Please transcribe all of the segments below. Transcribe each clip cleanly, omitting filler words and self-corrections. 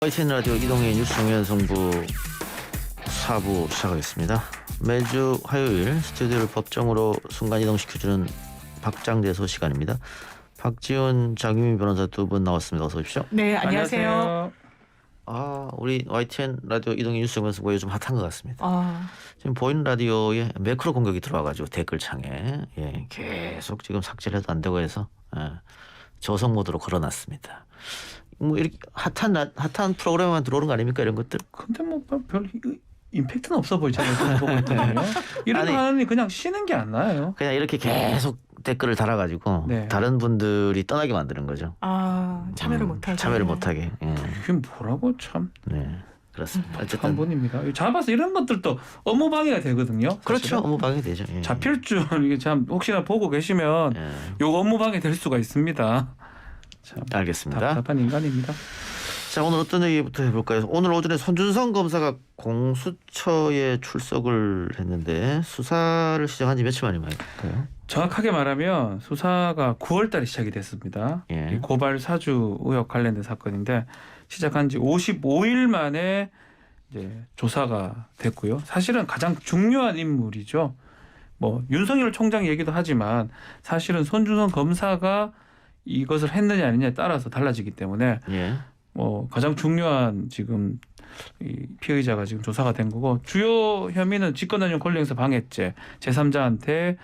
YTN 라디오 이동의 뉴스 정연성부 4부 시작하겠습니다. 매주 화요일 스튜디오를 법정으로 순간이동시켜주는 박장대소 시간입니다. 박지훈, 장유민 변호사 두 분 나왔습니다. 어서 오십시오. 네, 안녕하세요. 우리 YTN 라디오 이동의 뉴스 정연성부 요즘 핫한 것 같습니다. 지금 보이는 라디오에 매크로 공격이 들어와가지고 댓글창에 계속 지금 삭제를 해도 안 되고 해서 저속 모드로 걸어놨습니다. 뭐 이렇게 핫한 프로그램만 들어오는 거 아닙니까, 이런 것들? 근데 뭐 별 임팩트는 없어 보이잖아요. 보고 있거든요. 이런 거 하니 그냥 쉬는 게 안 나아요. 그냥 이렇게 계속 댓글을 달아가지고 다른 분들이 떠나게 만드는 거죠. 참여를 못하게. 참여를 못하게. 이게 뭐라고 참. 네, 그렇습니다. 한 어쨌든 번입니다. 잡아서 이런 것들도 업무 방해가 되거든요. 그렇죠. 사실은. 업무 방해 되죠. 잡힐 줄 이게 참 혹시나 보고 계시면 요거 업무 방해 될 수가 있습니다. 참 알겠습니다. 답답한 인간입니다. 자, 오늘 어떤 얘기부터 해볼까요? 오늘 오전에 손준성 검사가 공수처에 출석을 했는데 수사를 시작한 지 며칠 만일까요? 정확하게 말하면 수사가 9월달에 시작이 됐습니다. 이 고발 사주 의혹 관련된 사건인데 시작한 지 55일 만에 이제 조사가 됐고요. 사실은 가장 중요한 인물이죠. 뭐 윤석열 총장 얘기도 하지만 사실은 손준성 검사가 이것을 했느냐 아니냐에 따라서 달라지기 때문에 뭐 가장 중요한 지금 이 피의자가 지금 조사가 된 거고, 주요 혐의는 직권남용 권리행사 방해죄, 제3자한테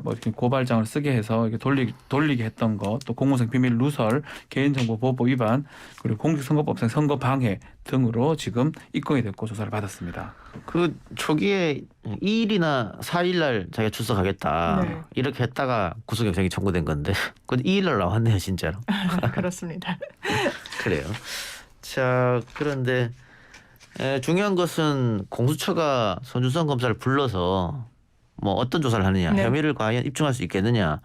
뭐 이렇게 고발장을 쓰게 해서 이렇게 돌리게 했던 것, 또 공무상 비밀 누설, 개인정보보호 위반, 그리고 공직선거법상 선거 방해 등으로 지금 입건이 됐고 조사를 받았습니다. 그 초기에 2일이나 4일날 자기가 출석하겠다 이렇게 했다가 구속영장이 청구된 건데 그 2일날 나왔네요, 진짜로. 그렇습니다. 그래요. 자, 그런데 중요한 것은 공수처가 손준성 검사를 불러서 뭐 어떤 조사를 하느냐, 혐의를 과연 입증할 수 있겠느냐.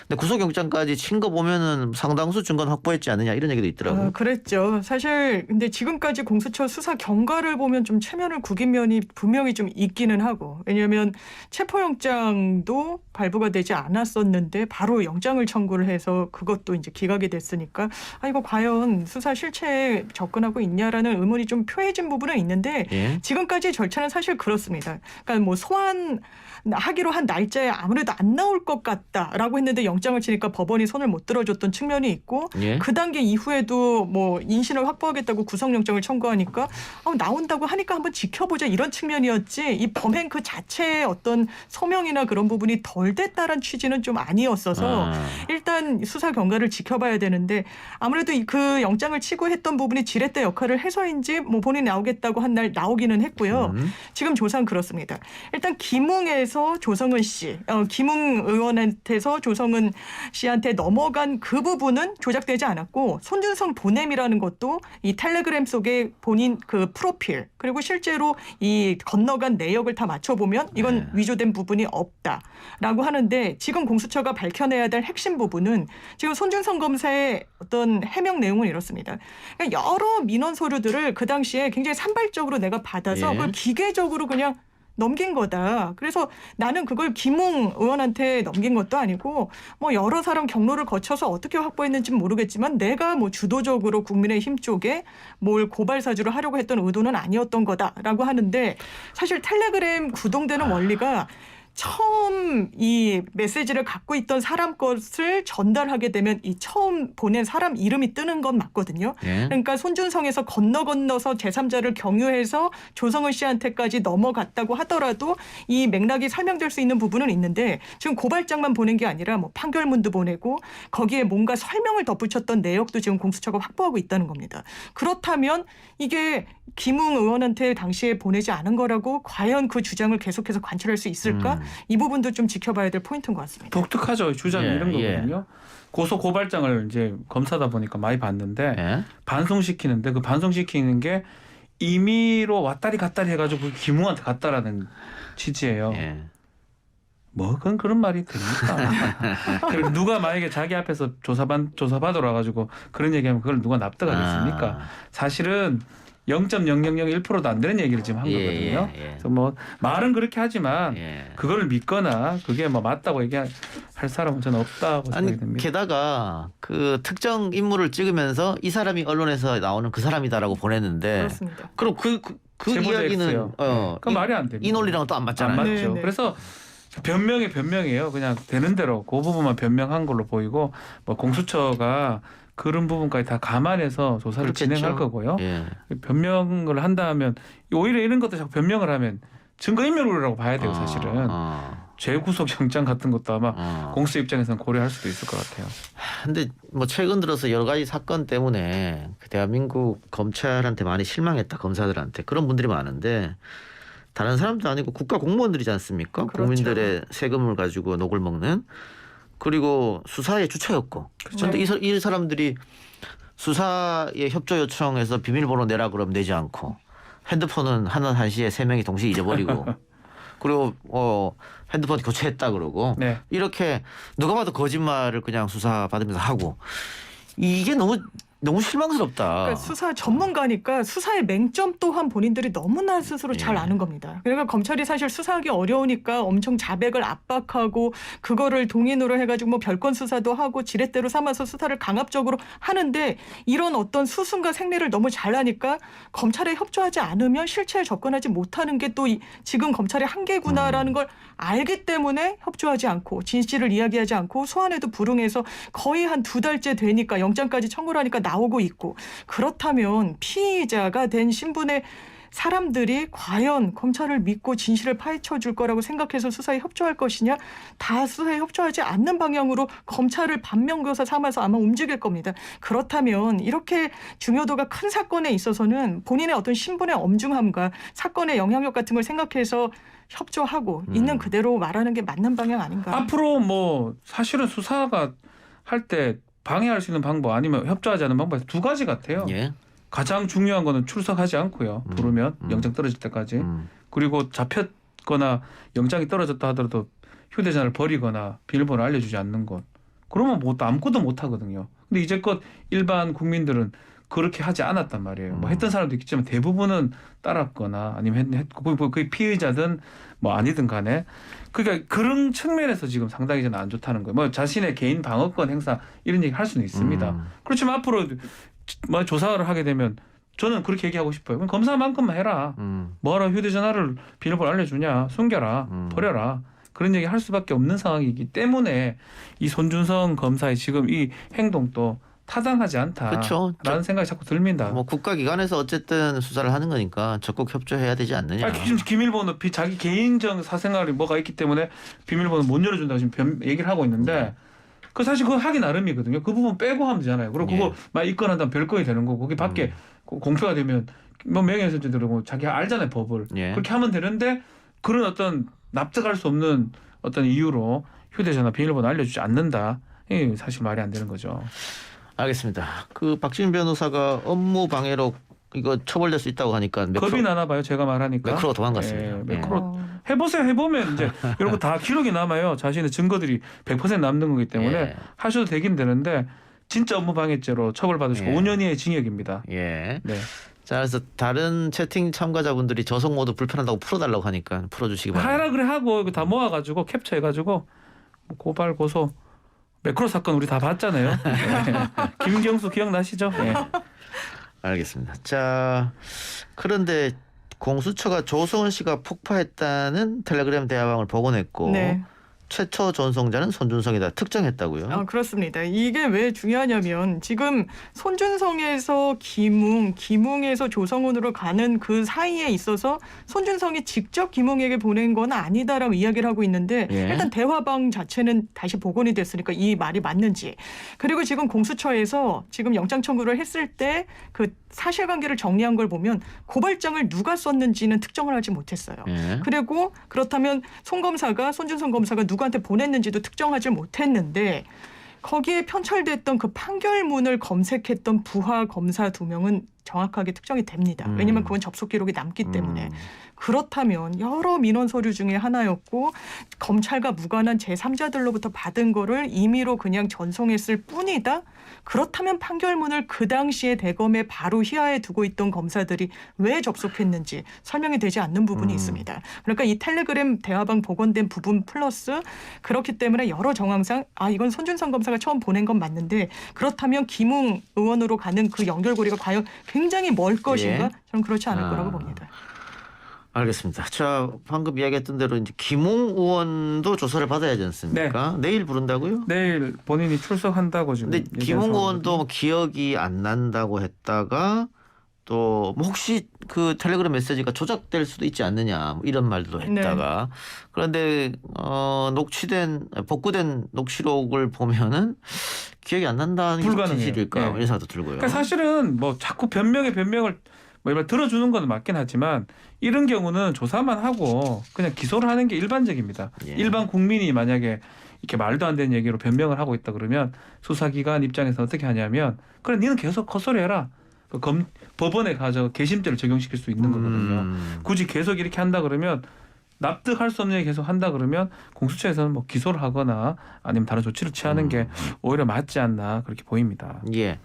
근데 구속영장까지 친 거 보면은 상당수 증거는 확보했지 않느냐, 이런 얘기도 있더라고요. 그랬죠. 사실 근데 지금까지 공수처 수사 경과를 보면 좀 체면을 구긴 면이 분명히 좀 있기는 하고, 왜냐하면 체포영장도 발부가 되지 않았었는데 바로 영장을 청구를 해서 그것도 이제 기각이 됐으니까 이거 과연 수사 실체에 접근하고 있냐라는 의문이 좀 표해진 부분은 있는데 지금까지 절차는 사실 그렇습니다. 그러니까 뭐 소환하기로 한 날짜에 아무래도 안 나올 것 같다라고 했는데 영장을 치니까 법원이 손을 못 들어줬던 측면이 있고 그 단계 이후에도 뭐 인신을 확보하겠다고 구속영장을 청구하니까 나온다고 하니까 한번 지켜보자 이런 측면이었지, 이 범행 그 자체의 어떤 소명이나 그런 부분이 덜 됐다는 취지는 좀 아니었어서 일단 수사 경과를 지켜봐야 되는데, 아무래도 그 영장을 치고 했던 부분이 지렛대 역할을 해서인지 뭐 본인이 나오겠다고 한 날 나오기는 했고요. 지금 조사는 그렇습니다. 일단 김웅에서 조성은 씨, 김웅 의원한테서 조성은 씨한테 넘어간 그 부분은 조작되지 않았고, 손준성 보냄이라는 것도 이 텔레그램 속에 본인 그 프로필 그리고 실제로 이 건너간 내역을 다 맞춰보면 이건 위조된 부분이 없다라고 하는데, 지금 공수처가 밝혀내야 될 핵심 부분은 지금 손준성 검사의 어떤 해명 내용은 이렇습니다. 그러니까 여러 민원 서류들을 그 당시에 굉장히 산발적으로 내가 받아서 그걸 기계적으로 그냥 넘긴 거다. 그래서 나는 그걸 김웅 의원한테 넘긴 것도 아니고 뭐 여러 사람 경로를 거쳐서 어떻게 확보했는지는 모르겠지만 내가 뭐 주도적으로 국민의힘 쪽에 뭘 고발 사주를 하려고 했던 의도는 아니었던 거다라고 하는데, 사실 텔레그램 구동되는 원리가 처음 이 메시지를 갖고 있던 사람 것을 전달하게 되면 이 처음 보낸 사람 이름이 뜨는 건 맞거든요. 그러니까 손준성에서 건너서 제3자를 경유해서 조성은 씨한테까지 넘어갔다고 하더라도 이 맥락이 설명될 수 있는 부분은 있는데, 지금 고발장만 보낸 게 아니라 뭐 판결문도 보내고 거기에 뭔가 설명을 덧붙였던 내역도 지금 공수처가 확보하고 있다는 겁니다. 그렇다면 이게 김웅 의원한테 당시에 보내지 않은 거라고 과연 그 주장을 계속해서 관철할 수 있을까? 이 부분도 좀 지켜봐야 될 포인트인 것 같습니다. 독특하죠. 주장이 이런 거거든요. 고소 고발장을 이제 검사다 보니까 많이 봤는데 반송시키는데 그 반송시키는 게 임의로 왔다리 갔다리 해가지고 김웅한테 갔다라는 취지예요. 뭐 그런 말이 됩니까? 그리고 누가 만약에 자기 앞에서 조사받으러 와가지고 그런 얘기하면 그걸 누가 납득하겠습니까? 사실은 0.0001%도 안 되는 얘기를 지금 한 거거든요. 그래서 뭐 말은 그렇게 하지만 그거를 믿거나 그게 뭐 맞다고 얘기할 사람은 저는 없다고 생각이 듭니다. 게다가 그 특정 인물을 찍으면서 이 사람이 언론에서 나오는 그 사람이다라고 보냈는데 그렇습니다. 그럼 그 이야기는 그 말이 안 됩니다. 이 논리랑은 또 안 맞잖아요. 안 맞죠. 네네. 그래서 변명이에요. 그냥 되는 대로 그 부분만 변명한 걸로 보이고 뭐 공수처가 그런 부분까지 다 감안해서 조사를 그렇겠죠. 진행할 거고요. 예. 변명을 한다면 오히려 이런 것도 자꾸 변명을 하면 증거인멸이라고 봐야 돼요. 사실은 재구속영장 같은 것도 아마 공수 입장에서는 고려할 수도 있을 것 같아요. 근데 뭐 최근 들어서 여러 가지 사건 때문에 그 대한민국 검찰한테 많이 실망했다, 검사들한테 그런 분들이 많은데 다른 사람도 아니고 국가 공무원들이지 않습니까? 그렇죠. 국민들의 세금을 가지고 녹을 먹는. 그리고 수사의 주체였고. 그런데 이 사람들이 수사에 협조 요청해서 비밀번호 내라 그러면 내지 않고 핸드폰은 하는 한시에 3명이 동시에 잊어버리고 그리고 핸드폰 교체했다 그러고 이렇게 누가 봐도 거짓말을 그냥 수사 받으면서 하고 이게 너무 실망스럽다. 그러니까 수사 전문가니까 수사의 맹점 또한 본인들이 너무나 스스로 잘 아는 겁니다. 그러니까 검찰이 사실 수사하기 어려우니까 엄청 자백을 압박하고 그거를 동인으로 해가지고 뭐 별건 수사도 하고 지렛대로 삼아서 수사를 강압적으로 하는데 이런 어떤 수순과 생리를 너무 잘 아니까 검찰에 협조하지 않으면 실체에 접근하지 못하는 게 또 지금 검찰의 한계구나라는 걸 알기 때문에 협조하지 않고 진실을 이야기하지 않고 소환에도 불응해서 거의 한 2달째 되니까 영장까지 청구를 하니까 나오고 있고 그렇다면 피의자가 된 신분의 사람들이 과연 검찰을 믿고 진실을 파헤쳐 줄 거라고 생각해서 수사에 협조할 것이냐 다 수사에 협조하지 않는 방향으로 검찰을 반면교사 삼아서 아마 움직일 겁니다. 그렇다면 이렇게 중요도가 큰 사건에 있어서는 본인의 어떤 신분의 엄중함과 사건의 영향력 같은 걸 생각해서 협조하고 있는 그대로 말하는 게 맞는 방향 아닌가. 앞으로 뭐 사실은 수사가 할 때 방해할 수 있는 방법 아니면 협조하지 않는 방법이 2가지 같아요. 예. 가장 중요한 거는 출석하지 않고요. 부르면 영장 떨어질 때까지. 그리고 잡혔거나 영장이 떨어졌다 하더라도 휴대전화를 버리거나 비밀번호 알려주지 않는 것. 그러면 뭐 아무것도 못 하거든요. 근데 이제껏 일반 국민들은 그렇게 하지 않았단 말이에요. 뭐 했던 사람도 있겠지만 대부분은 따랐거나 아니면 그게 피의자든 뭐 아니든 간에 그러니까 그런 측면에서 지금 상당히 저는 안 좋다는 거예요. 뭐 자신의 개인 방어권 행사 이런 얘기 할 수는 있습니다. 그렇지만 앞으로 뭐 조사를 하게 되면 저는 그렇게 얘기하고 싶어요. 그럼 검사만큼만 해라. 뭐하러 휴대전화를 비밀번호 알려주냐. 숨겨라. 버려라. 그런 얘기 할 수밖에 없는 상황이기 때문에 이 손준성 검사의 지금 이 행동도 타당하지 않다라는 그렇죠. 생각이 자꾸 듭니다. 뭐 국가기관에서 어쨌든 수사를 하는 거니까 적극 협조해야 되지 않느냐. 비밀번호 자기 개인적 사생활이 뭐가 있기 때문에 비밀번호 못 열어준다고 지금 얘기를 하고 있는데 그 사실 그거 하기 나름이거든요. 그 부분 빼고 하면 되잖아요. 그리고 그거 막 입건한다면 별거이 되는 거고 거기 밖에 공표가 되면 뭐 명예훼손죄도 그러고 자기가 알잖아요 법을. 그렇게 하면 되는데 그런 어떤 납득할 수 없는 어떤 이유로 휴대전화 비밀번호 알려주지 않는다. 이게 사실 말이 안 되는 거죠. 알겠습니다. 그 박지민 변호사가 업무 방해로 이거 처벌될 수 있다고 하니까 겁이 나나 봐요. 제가 말하니까. 매크로 도망갔습니다. 매크로 해보세요. 해보면 이제 이런 거 다 기록이 남아요. 자신의 증거들이 100% 남는 거기 때문에 하셔도 되긴 되는데 진짜 업무 방해죄로 처벌받으시고 5년 이하의 징역입니다. 예. 네. 자, 그래서 다른 채팅 참가자분들이 저속 모드 불편하다고 풀어달라고 하니까 풀어주시기 바랍니다. 하라 그래 하고 이거 다 모아가지고 캡처해가지고 고발 고소 매크로 사건 우리 다 봤잖아요. 김경수 기억나시죠? 네. 알겠습니다. 자, 그런데 공수처가 조성은 씨가 폭파했다는 텔레그램 대화방을 복원했고 최초 전송자는 손준성이다 특정했다고요? 그렇습니다. 이게 왜 중요하냐면 지금 손준성에서 김웅에서 조성훈으로 가는 그 사이에 있어서 손준성이 직접 김웅에게 보낸 건 아니다라고 이야기를 하고 있는데 일단 대화방 자체는 다시 복원이 됐으니까 이 말이 맞는지 그리고 지금 공수처에서 지금 영장 청구를 했을 때 그 사실관계를 정리한 걸 보면 고발장을 누가 썼는지는 특정을 하지 못했어요. 그리고 그렇다면 손준성 검사가 누구한테 보냈는지도 특정하지 못했는데 거기에 편철됐던 그 판결문을 검색했던 부하 검사 2명은 정확하게 특정이 됩니다. 왜냐하면 그건 접속 기록이 남기 때문에. 그렇다면 여러 민원 서류 중에 하나였고 검찰과 무관한 제3자들로부터 받은 거를 임의로 그냥 전송했을 뿐이다. 그렇다면 판결문을 그 당시에 대검에 바로 희하에 두고 있던 검사들이 왜 접속했는지 설명이 되지 않는 부분이 있습니다. 그러니까 이 텔레그램 대화방 복원된 부분 플러스 그렇기 때문에 여러 정황상 이건 손준성 검사가 처음 보낸 건 맞는데 그렇다면 김웅 의원으로 가는 그 연결고리가 과연 굉장히 멀 것인가? 예. 저는 그렇지 않을 거라고 봅니다. 알겠습니다. 자, 방금 이야기했던 대로 이제 김웅 의원도 조사를 받아야 하지 않습니까? 네. 내일 부른다고요? 내일 본인이 출석한다고 지금. 근데 김웅 의원도 기억이 안 난다고 했다가 또 뭐 혹시 그 텔레그램 메시지가 조작될 수도 있지 않느냐 뭐 이런 말도 했다가 네. 그런데 복구된 녹취록을 보면은 기억이 안 난다는 게 진실일까 이런 생각도 들고요. 그러니까 사실은 뭐 자꾸 변명을 뭐 이런 들어주는 건 맞긴 하지만 이런 경우는 조사만 하고 그냥 기소를 하는 게 일반적입니다. 예. 일반 국민이 만약에 이렇게 말도 안 되는 얘기로 변명을 하고 있다 그러면 수사기관 입장에서 어떻게 하냐면 그래 니는 계속 헛소리해라. 법원에 가서 개심죄를 적용시킬 수 있는 거거든요. 굳이 계속 이렇게 한다 그러면 납득할 수 없는 얘기 계속 한다 그러면 공수처에서는 뭐 기소를 하거나 아니면 다른 조치를 취하는 게 오히려 맞지 않나 그렇게 보입니다. 예.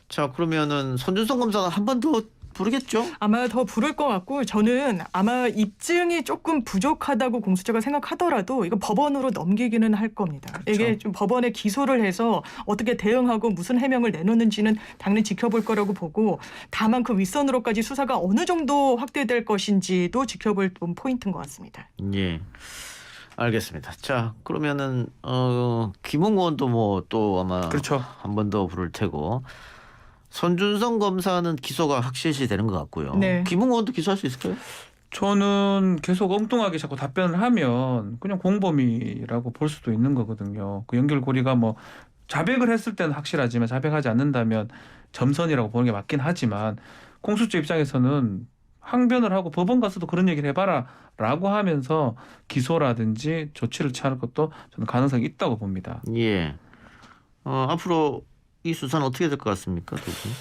자 그러면은 손준성 검사가 한 번 더 부르겠죠? 아마 더 부를 것 같고 저는 아마 입증이 조금 부족하다고 공수처가 생각하더라도 이거 법원으로 넘기기는 할 겁니다. 그렇죠. 이게 좀 법원에 기소를 해서 어떻게 대응하고 무슨 해명을 내놓는지는 당연히 지켜볼 거라고 보고 다만 그 윗선으로까지 수사가 어느 정도 확대될 것인지도 지켜볼 포인트인 것 같습니다. 예. 알겠습니다. 자 그러면은 김웅 의원도 뭐 또 아마 그렇죠. 한 번 더 부를 테고 손준성 검사는 기소가 확실시 되는 것 같고요. 네. 김웅 의원도 기소할 수 있을까요? 저는 계속 엉뚱하게 자꾸 답변을 하면 그냥 공범이라고 볼 수도 있는 거거든요. 그 연결고리가 뭐 자백을 했을 때는 확실하지만 자백하지 않는다면 점선이라고 보는 게 맞긴 하지만 공수처 입장에서는 항변을 하고 법원 가서도 그런 얘기를 해봐라 라고 하면서 기소라든지 조치를 취할 것도 저는 가능성이 있다고 봅니다. 예. 앞으로 이 수사는 어떻게 될 것 같습니까? 두 분?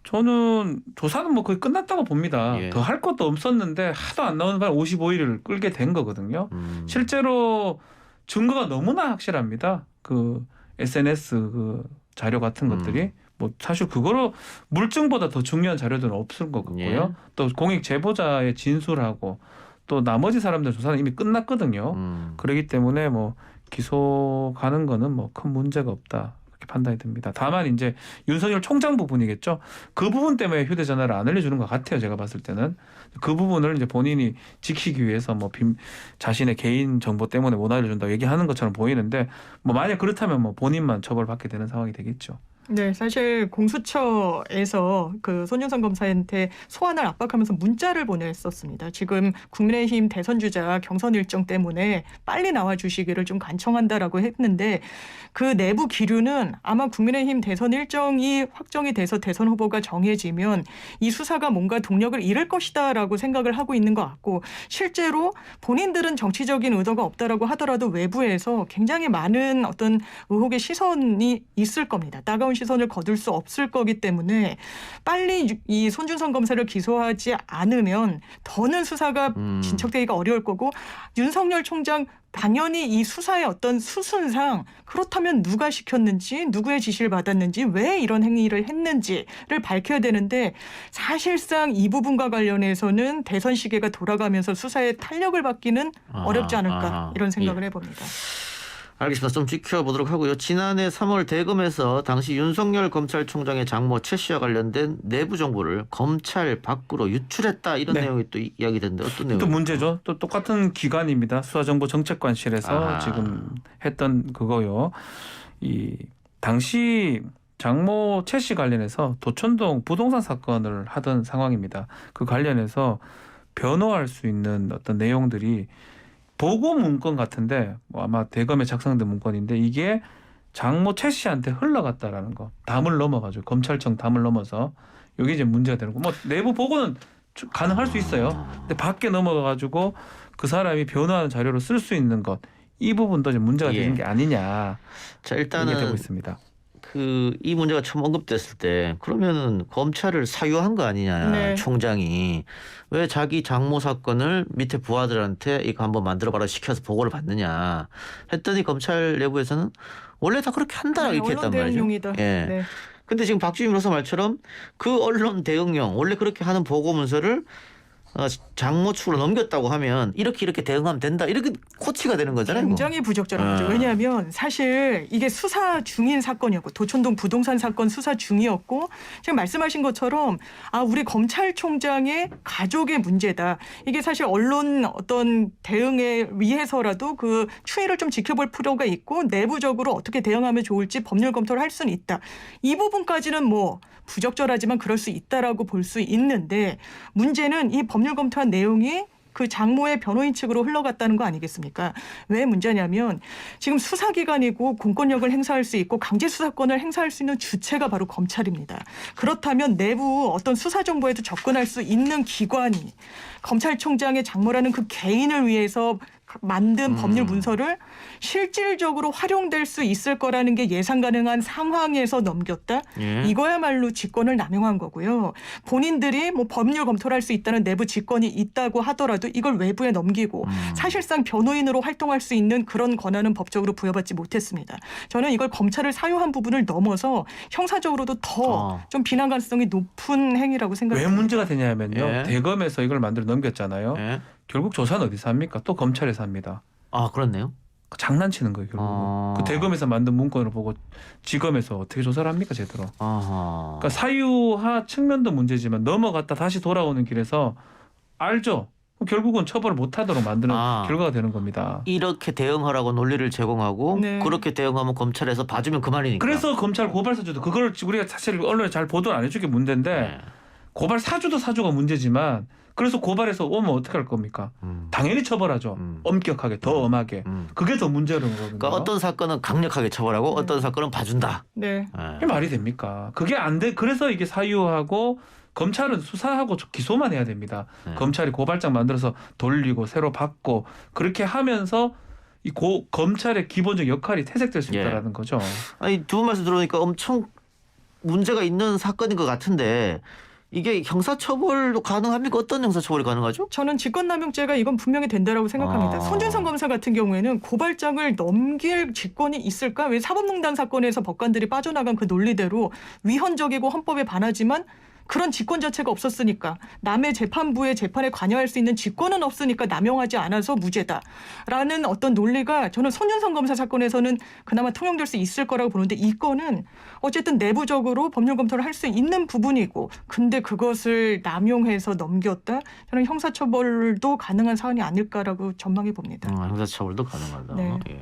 저는 조사는 뭐 거의 끝났다고 봅니다. 예. 더 할 것도 없었는데 하도 안 나오는 바람에 55일을 끌게 된 거거든요. 실제로 증거가 너무나 확실합니다. 그 SNS 그 자료 같은 것들이 뭐 사실 그거로 물증보다 더 중요한 자료들은 없을 것 같고요. 예. 또 공익 제보자의 진술하고 또 나머지 사람들 조사는 이미 끝났거든요. 그렇기 때문에 뭐 기소 가는 거는 뭐 큰 문제가 없다. 판단이 듭니다. 다만 이제 윤석열 총장 부분이겠죠. 그 부분 때문에 휴대전화를 안 알려주는 것 같아요. 제가 봤을 때는 그 부분을 이제 본인이 지키기 위해서 뭐 자신의 개인 정보 때문에 못 알려준다고 얘기하는 것처럼 보이는데 뭐 만약 그렇다면 뭐 본인만 처벌받게 되는 상황이 되겠죠. 네, 사실 공수처에서 그 손준성 검사한테 소환을 압박하면서 문자를 보냈었습니다. 지금 국민의힘 대선 주자 경선 일정 때문에 빨리 나와 주시기를 좀 간청한다라고 했는데 그 내부 기류는 아마 국민의힘 대선 일정이 확정이 돼서 대선 후보가 정해지면 이 수사가 뭔가 동력을 잃을 것이다라고 생각을 하고 있는 것 같고 실제로 본인들은 정치적인 의도가 없다라고 하더라도 외부에서 굉장히 많은 어떤 의혹의 시선이 있을 겁니다. 따가운 시선을 거둘 수 없을 거기 때문에 빨리 이 손준성 검사를 기소하지 않으면 더는 수사가 진척되기가 어려울 거고 윤석열 총장 당연히 이 수사의 어떤 수순상 그렇다면 누가 시켰는지 누구의 지시를 받았는지 왜 이런 행위를 했는지를 밝혀야 되는데 사실상 이 부분과 관련해서는 대선 시계가 돌아가면서 수사에 탄력을 받기는 어렵지 않을까 이런 생각을 해봅니다. 알겠습니다. 좀 지켜보도록 하고요. 지난해 3월 대검에서 당시 윤석열 검찰총장의 장모 최 씨와 관련된 내부 정보를 검찰 밖으로 유출했다 이런 내용이 또 이야기됐는데 어떤 내용이죠? 또 문제죠. 또 똑같은 기관입니다. 수사정보정책관실에서 지금 했던 그거요. 이 당시 장모 최 씨 관련해서 도천동 부동산 사건을 하던 상황입니다. 그 관련해서 변호할 수 있는 어떤 내용들이 보고 문건 같은데 뭐 아마 대검에 작성된 문건인데 이게 장모 최 씨한테 흘러갔다라는 거. 담을 넘어가지고 검찰청 담을 넘어서 이게 이제 문제가 되는 거. 뭐 내부 보고는 가능할 수 있어요. 근데 밖에 넘어가가지고 그 사람이 변호하는 자료로 쓸 수 있는 것. 이 부분도 좀 문제가 되는 게 아니냐. 자 일단은 되고 있습니다. 이 문제가 처음 언급됐을 때 그러면은 검찰을 사유한 거 아니냐 네. 총장이 왜 자기 장모 사건을 밑에 부하들한테 이거 한번 만들어봐라 시켜서 보고를 받느냐 했더니 검찰 내부에서는 원래 다 그렇게 한다 네, 이렇게 했단 언론 말이죠. 대응용이다. 예. 네. 근데 지금 박주민 변호사 말처럼 그 언론 대응용 원래 그렇게 하는 보고 문서를 장모 측으로 넘겼다고 하면 이렇게 대응하면 된다. 이렇게 코치가 되는 거잖아요. 굉장히 부적절한 거죠. 왜냐하면 사실 이게 수사 중인 사건이었고 도촌동 부동산 사건 수사 중이었고 지금 말씀하신 것처럼 우리 검찰총장의 가족의 문제다. 이게 사실 언론 어떤 대응에 위해서라도 그 추이를 좀 지켜볼 필요가 있고 내부적으로 어떻게 대응하면 좋을지 법률 검토를 할 수는 있다. 이 부분까지는 뭐 부적절하지만 그럴 수 있다라고 볼 수 있는데 문제는 이 법률 검토한 내용이 그 장모의 변호인 측으로 흘러갔다는 거 아니겠습니까? 왜 문제냐면 지금 수사기관이고 공권력을 행사할 수 있고 강제수사권을 행사할 수 있는 주체가 바로 검찰입니다. 그렇다면 내부 어떤 수사 정보에도 접근할 수 있는 기관이 검찰총장의 장모라는 그 개인을 위해서 만든 법률 문서를 실질적으로 활용될 수 있을 거라는 게 예상 가능한 상황에서 넘겼다. 예. 이거야말로 직권을 남용한 거고요. 본인들이 뭐 법률 검토를 할 수 있다는 내부 직권이 있다고 하더라도 이걸 외부에 넘기고 사실상 변호인으로 활동할 수 있는 그런 권한은 법적으로 부여받지 못했습니다. 저는 이걸 검찰을 사유한 부분을 넘어서 형사적으로도 더 좀 비난 가능성이 높은 행위라고 생각합니다. 왜 문제가 되냐면요. 예. 대검에서 이걸 만들어 넘겼잖아요. 예. 결국 조사는 어디서 합니까? 또 검찰에서 합니다. 그렇네요. 장난치는 거예요. 결국. 그 대검에서 만든 문건을 보고 지검에서 어떻게 조사를 합니까 제대로. 그러니까 사유화 측면도 문제지만 넘어갔다 다시 돌아오는 길에서 알죠. 결국은 처벌을 못하도록 만드는 결과가 되는 겁니다. 이렇게 대응하라고 논리를 제공하고 네. 그렇게 대응하면 검찰에서 봐주면 그만이니까. 그래서 검찰 고발 사주도 그걸 우리가 사실 언론에 잘 보도를 안 해주게 문제인데 네. 고발 사주도 사주가 문제지만 그래서 고발해서 오면 어떻게 할 겁니까? 당연히 처벌하죠. 엄격하게 더 엄하게. 그게 더 문제라는 거거든요. 그러니까 어떤 사건은 강력하게 처벌하고 어떤 사건은 봐준다. 네. 이게 말이 됩니까? 그게 안 돼. 그래서 이게 사유하고 검찰은 수사하고 기소만 해야 됩니다. 네. 검찰이 고발장 만들어서 돌리고 새로 받고 그렇게 하면서 이 검찰의 기본적 역할이 퇴색될 수 있다라는 거죠. 아니 두 분 말씀 들어보니까 엄청 문제가 있는 사건인 것 같은데 이게 형사처벌도 가능합니까? 어떤 형사처벌이 가능하죠? 저는 직권남용죄가 이건 분명히 된다라고 생각합니다. 손준성 검사 같은 경우에는 고발장을 넘길 직권이 있을까? 왜 사법농단 사건에서 법관들이 빠져나간 그 논리대로 위헌적이고 헌법에 반하지만 그런 직권 자체가 없었으니까 남의 재판부의 재판에 관여할 수 있는 직권은 없으니까 남용하지 않아서 무죄다라는 어떤 논리가 저는 손준성 검사 사건에서는 그나마 통용될 수 있을 거라고 보는데 이 건은 어쨌든 내부적으로 법률 검토를 할 수 있는 부분이고 근데 그것을 남용해서 넘겼다? 저는 형사처벌도 가능한 사안이 아닐까라고 전망해 봅니다. 형사처벌도 가능하다. 네. 예.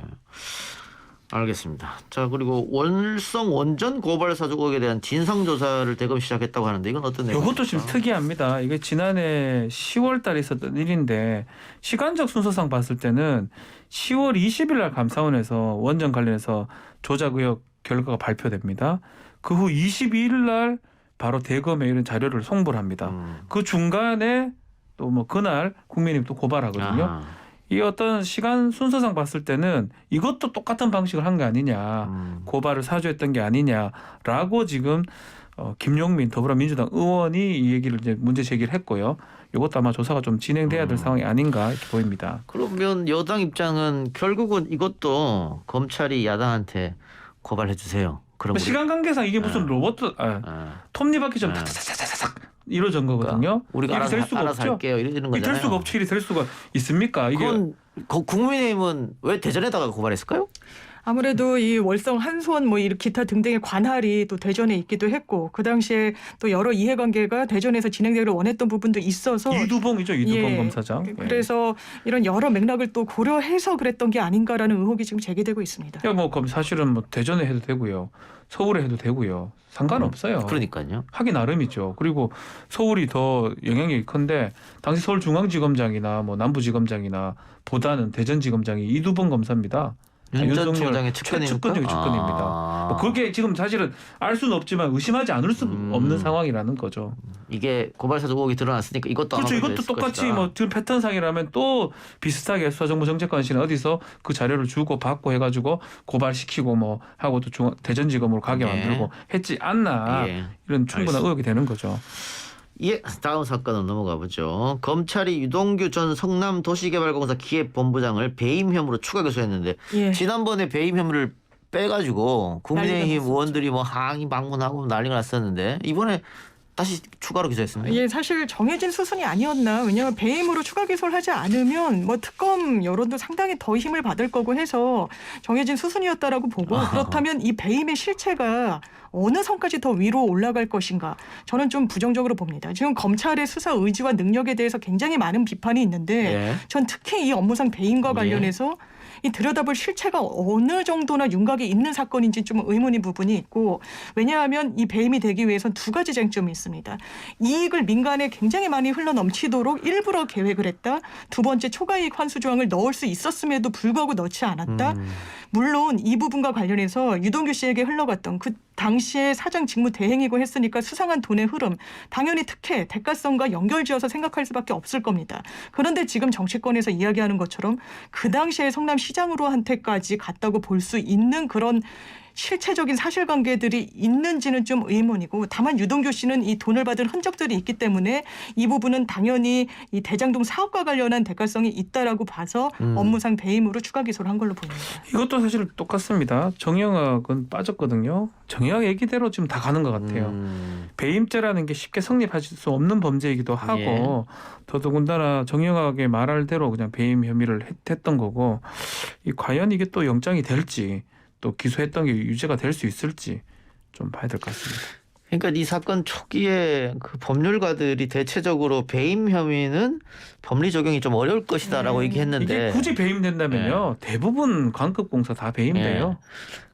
알겠습니다. 자 그리고 월성 원전 고발 사주 의혹에 대한 진상조사를 대검 시작했다고 하는데 이건 어떤 내용입니까? 이것도 좀 특이합니다. 이게 지난해 10월 달에 있었던 일인데 시간적 순서상 봤을 때는 10월 20일 날 감사원에서 원전 관련해서 조작 의혹 결과가 발표됩니다. 그 후 22일 날 바로 대검에 이런 자료를 송부를 합니다. 그 중간에 또 뭐 그날 국민의힘 또 고발하거든요. 이 어떤 시간 순서상 봤을 때는 이것도 똑같은 방식을 한 게 아니냐. 고발을 사주했던 게 아니냐라고 지금 김용민 더불어민주당 의원이 이 얘기를 이제 문제 제기를 했고요. 이것도 아마 조사가 좀 진행돼야 될 상황이 아닌가 이렇게 보입니다. 그러면 여당 입장은 결국은 이것도 검찰이 야당한테 고발해 주세요. 그럼 시간 관계상 이게 무슨 로봇 톱니바퀴 좀 탁탁탁탁탁 이루어진 거거든요. 우리가 이렇게 될 수가 알아서 없죠. 할게요. 이러는 거잖아요. 될 수가 없죠. 일이 될 수가 있습니까? 이게 그건 국민의힘은 왜 대전에다가 고발했을까요? 아무래도 이 월성 한수원 뭐 이렇게 기타 등등의 관할이 또 대전에 있기도 했고 그 당시에 또 여러 이해관계가 대전에서 진행되기를 원했던 부분도 있어서 이두봉이죠. 이두봉 검사장. 그래서 이런 여러 맥락을 또 고려해서 그랬던 게 아닌가라는 의혹이 지금 제기되고 있습니다. 야, 뭐 사실은 뭐 대전에 해도 되고요. 서울에 해도 되고요. 상관없어요. 그러니까요. 하기 나름이죠. 그리고 서울이 더 영향력이 큰데 당시 서울중앙지검장이나 뭐 남부지검장이나 보다는 대전지검장이 이두봉 검사입니다. 윤 전 총장의 측근입니까? 측근입니다. 뭐 그게 지금 사실은 알 수는 없지만 의심하지 않을 수 없는 상황이라는 거죠. 이게 고발사주 의혹이 드러났으니까 이것도 그렇죠. 이것도 똑같이 뭐 지금 패턴상이라면 또 비슷하게 수사정보정책관실은 어디서 그 자료를 주고 받고 해가지고 고발시키고 뭐 하고 또 대전지검으로 가게 만들고 했지 않나 이런 충분한 의혹이 되는 거죠. 예, 다음 사건으로 넘어가 보죠. 검찰이 유동규 전 성남도시개발공사 기획본부장을 배임 혐의로 추가 기소했는데 지난번에 배임 혐의를 빼가지고 국민의힘 의원들이 뭐 항의 방문하고 난리가 났었는데 이번에 다시 추가로 기소했습니다. 예, 사실 정해진 수순이 아니었나. 왜냐하면 배임으로 추가 기소를 하지 않으면 뭐 특검 여론도 상당히 더 힘을 받을 거고 해서 정해진 수순이었다라고 보고 그렇다면 이 배임의 실체가 어느 선까지 더 위로 올라갈 것인가 저는 좀 부정적으로 봅니다. 지금 검찰의 수사 의지와 능력에 대해서 굉장히 많은 비판이 있는데 전 특히 이 업무상 배임과 관련해서 이 들여다볼 실체가 어느 정도나 윤곽이 있는 사건인지 좀 의문인 부분이 있고 왜냐하면 이 배임이 되기 위해서는 두 가지 쟁점이 있습니다. 이익을 민간에 굉장히 많이 흘러넘치도록 일부러 계획을 했다. 두 번째 초과이익 환수 조항을 넣을 수 있었음에도 불구하고 넣지 않았다. 물론 이 부분과 관련해서 유동규 씨에게 흘러갔던 그 당시에 사장 직무 대행이고 했으니까 수상한 돈의 흐름 당연히 특혜, 대가성과 연결지어서 생각할 수밖에 없을 겁니다. 그런데 지금 정치권에서 이야기하는 것처럼 그 당시에 성남시장으로 한테까지 갔다고 볼 수 있는 그런 실체적인 사실관계들이 있는지는 좀 의문이고 다만 유동규 씨는 이 돈을 받은 흔적들이 있기 때문에 이 부분은 당연히 이 대장동 사업과 관련한 대가성이 있다라고 봐서 업무상 배임으로 추가 기소를 한 걸로 보입니다. 이것도 사실 똑같습니다. 정영학은 빠졌거든요. 정영학 얘기대로 지금 다 가는 것 같아요. 배임죄라는 게 쉽게 성립할 수 없는 범죄이기도 하고 더더군다나 정영학의 말할 대로 그냥 배임 혐의를 했던 거고 과연 이게 또 영장이 될지 또 기소했던 게 유죄가 될 수 있을지 좀 봐야 될 것 같습니다. 그러니까 이 사건 초기에 그 법률가들이 대체적으로 배임 혐의는 법리 적용이 좀 어려울 것이다라고 얘기했는데 이게 굳이 배임된다면요 대부분 관급공사 다 배임돼요.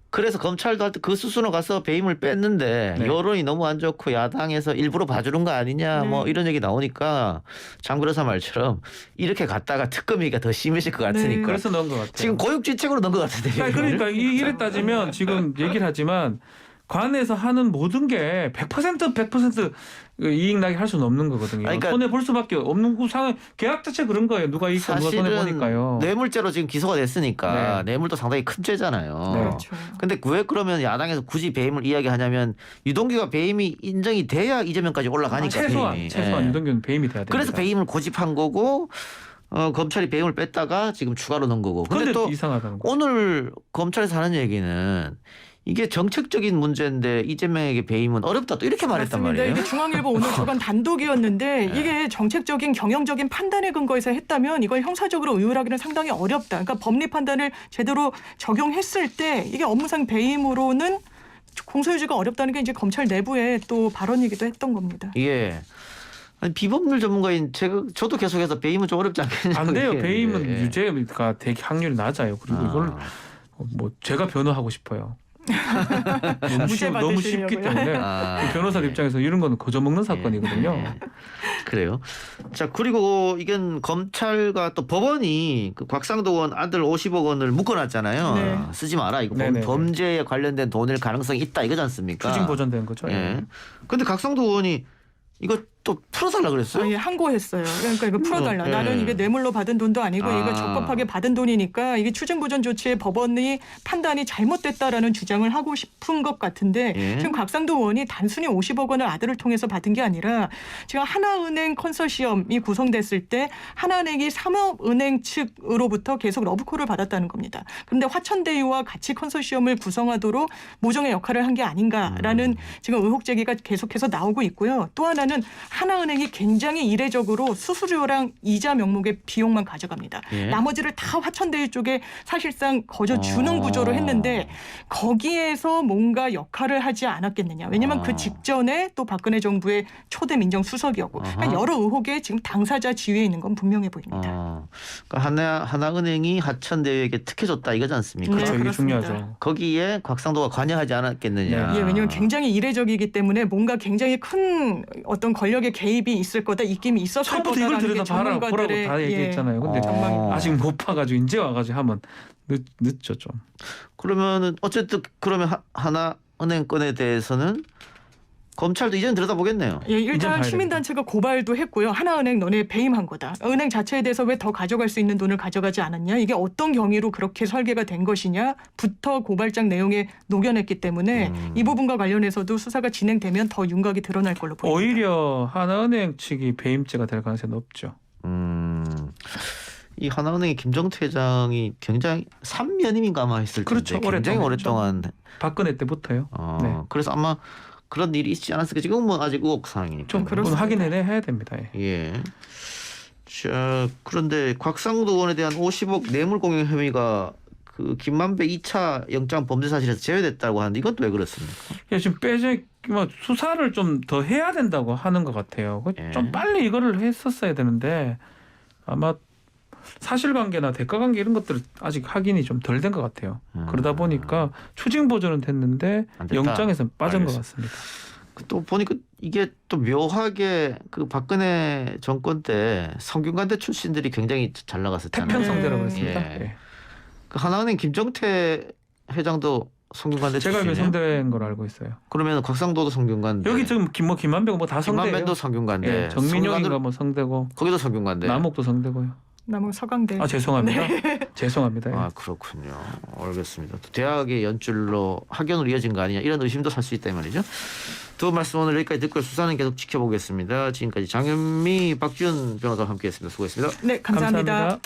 그래서 검찰도 그 수순으로 가서 배임을 뺐는데 여론이 너무 안 좋고 야당에서 일부러 봐주는 거 아니냐 뭐 이런 얘기 나오니까 장그러사 말처럼 이렇게 갔다가 특검 얘기가 더 심해질 것 같으니까 그래서 넣은 것 같아요. 지금 고육지책으로 넣은 것 같은데. 그러니까 이래 따지면 지금 얘기를 하지만 관에서 하는 모든 게 100% 이익 나게 할 수는 없는 거거든요. 그러니까 손해 볼 수밖에 없는 그 상황. 계약 자체 그런 거예요. 누가 이익 누가 손해 보니까요. 뇌물죄로 지금 기소가 됐으니까 뇌물도 상당히 큰 죄잖아요. 그렇죠. 근데 왜 그러면 야당에서 굳이 배임을 이야기하냐면 유동규가 배임이 인정이 돼야 이재명까지 올라가니까. 최소한 유동규는 배임이 돼야 됩니다. 그래서 배임을 고집한 거고 검찰이 배임을 뺐다가 지금 추가로 넣은 거고. 근데 또 이상하다는 거. 오늘 검찰에서 하는 얘기는 이게 정책적인 문제인데 이재명에게 배임은 어렵다 또 이렇게 말했단 말이에요. 이게 중앙일보 오늘 주간 단독이었는데 이게 정책적인 경영적인 판단의 근거에서 했다면 이걸 형사적으로 의율하기는 상당히 어렵다. 그러니까 법리 판단을 제대로 적용했을 때 이게 업무상 배임으로는 공소유지가 어렵다는 게 이제 검찰 내부의 또 발언이기도 했던 겁니다. 예. 아니, 비법률 전문가인 저도 계속해서 배임은 좀 어렵지 않겠냐고. 안 돼요. 배임은 유죄가 되게 확률이 낮아요. 그리고 이걸 뭐 제가 변호하고 싶어요. 너무 쉽기 때문에 변호사 입장에서 이런 거는 거저먹는 사건이거든요. 그래요. 자 그리고 이건 검찰과 또 법원이 그 곽상도 의원 아들 50억 원을 묶어놨잖아요. 쓰지 마라 이거 범죄에 관련된 돈일 가능성이 있다 이거지 않습니까? 추징 보전된 거죠. 근데 곽상도 의원이 이거 또 풀어달라 그랬어요? 항고했어요. 그러니까 이거 풀어달라. 나는 이게 뇌물로 받은 돈도 아니고 이거 적법하게 받은 돈이니까 이게 추징보전 조치에 법원의 판단이 잘못됐다라는 주장을 하고 싶은 것 같은데 지금 곽상도 의원이 단순히 50억 원을 아들을 통해서 받은 게 아니라 지금 하나은행 컨소시엄이 구성됐을 때 하나은행이 삼업은행 측으로부터 계속 러브콜을 받았다는 겁니다. 그런데 화천대유와 같이 컨소시엄을 구성하도록 모종의 역할을 한 게 아닌가라는 지금 의혹 제기가 계속해서 나오고 있고요. 또 하나는 하나은행이 굉장히 이례적으로 수수료랑 이자 명목의 비용만 가져갑니다. 나머지를 다 화천대유 쪽에 사실상 거저 주는 구조로 했는데 거기에서 뭔가 역할을 하지 않았겠느냐. 왜냐하면 그 직전에 또 박근혜 정부의 초대 민정수석이었고 그러니까 여러 의혹에 지금 당사자 지위에 있는 건 분명해 보입니다. 그러니까 하나은행이 화천대유에게 특혜줬다 이거지 않습니까? 네, 이게 중요하죠. 거기에 곽상도가 관여하지 않았겠느냐. 왜냐하면 굉장히 이례적이기 때문에 뭔가 굉장히 큰 어떤 권력의 일각의 개입이 있을 거다, 입김이 있었을 처음부터 이걸 거다라는 게 들여다봐라 보라고 전문가들의 다 얘기했잖아요. 근데 아직 못 봐가지고 이제 와가지고 하면 늦죠 좀. 그러면은 어쨌든 그러면 하나은행 건에 대해서는 검찰도 이제는 들여다보겠네요. 예, 일단 시민단체가 고발도 했고요. 하나은행 너네 배임한 거다. 은행 자체에 대해서 왜 더 가져갈 수 있는 돈을 가져가지 않았냐. 이게 어떤 경위로 그렇게 설계가 된 것이냐부터 고발장 내용에 녹여냈기 때문에 이 부분과 관련해서도 수사가 진행되면 더 윤곽이 드러날 걸로 보입니다. 오히려 하나은행 측이 배임죄가 될 가능성이 높죠. 이 하나은행의 김정태 회장이 굉장히 3년임인가 아마 했을 텐데 그렇죠. 굉장히 오랫동안 박근혜 때부터요. 네. 그래서 아마 그런 일이 있지 않았을까. 지금 뭐 아직 의혹 사항이니까. 좀 그건 확인해야 됩니다. 예. 자, 그런데 곽상도 의원에 대한 50억 뇌물 공여 혐의가 그 김만배 2차 영장 범죄 사실에서 제외됐다고 하는데 이건 또 왜 그렇습니까? 예, 지금 수사를 좀 더 해야 된다고 하는 것 같아요. 좀 빨리 이거를 했었어야 되는데 아마 사실관계나 대가관계 이런 것들 아직 확인이 좀 덜 된 것 같아요. 그러다 보니까 추징 보조는 됐는데 영장에서 빠진 것 같습니다. 또 보니까 이게 또 묘하게 그 박근혜 정권 때 성균관대 출신들이 굉장히 잘 나갔었잖아요. 태평성대라고 했습니다. 예. 그 하나은행 김정태 회장도 성균관대 제가 출신이에요? 성대인 걸 알고 있어요. 그러면 곽상도도 성균관대. 여기 지금 김만배고 뭐 다 성대예요. 김만배도 성균관대. 예, 정민용인가 뭐 성대고. 거기도 성균관대. 남욱도 성대고요. 남욱 서강대. 아 죄송합니다. 죄송합니다. 아 그렇군요. 알겠습니다. 또 대학의 연줄로 학연으로 이어진 거 아니냐 이런 의심도 살 수 있다 이 말이죠. 두 말씀 오늘 여기까지 듣고 수사는 계속 지켜보겠습니다. 지금까지 장현미, 박지훈 변호사와 함께했습니다. 수고했습니다. 네, 감사합니다.